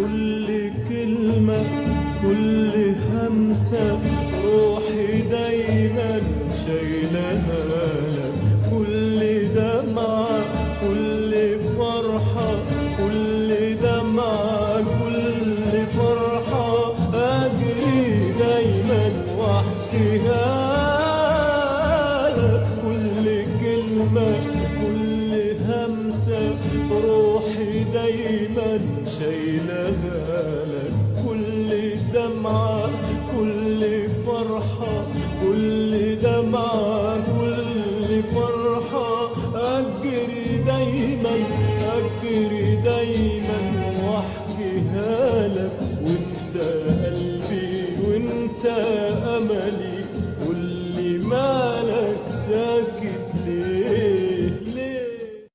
كل كلمة كل همسة روحي دايما شايلها لك. كل دمعة كل فرحة كل دمعة كل فرحة أجري دايما واحكيها لك. كل كلمة كل همسة روحي دايما شايلها لك. كل دمعة كل فرحة كل دمعة كل فرحة أجري دايما أجري دايما واحكيها لك. وانت قلبي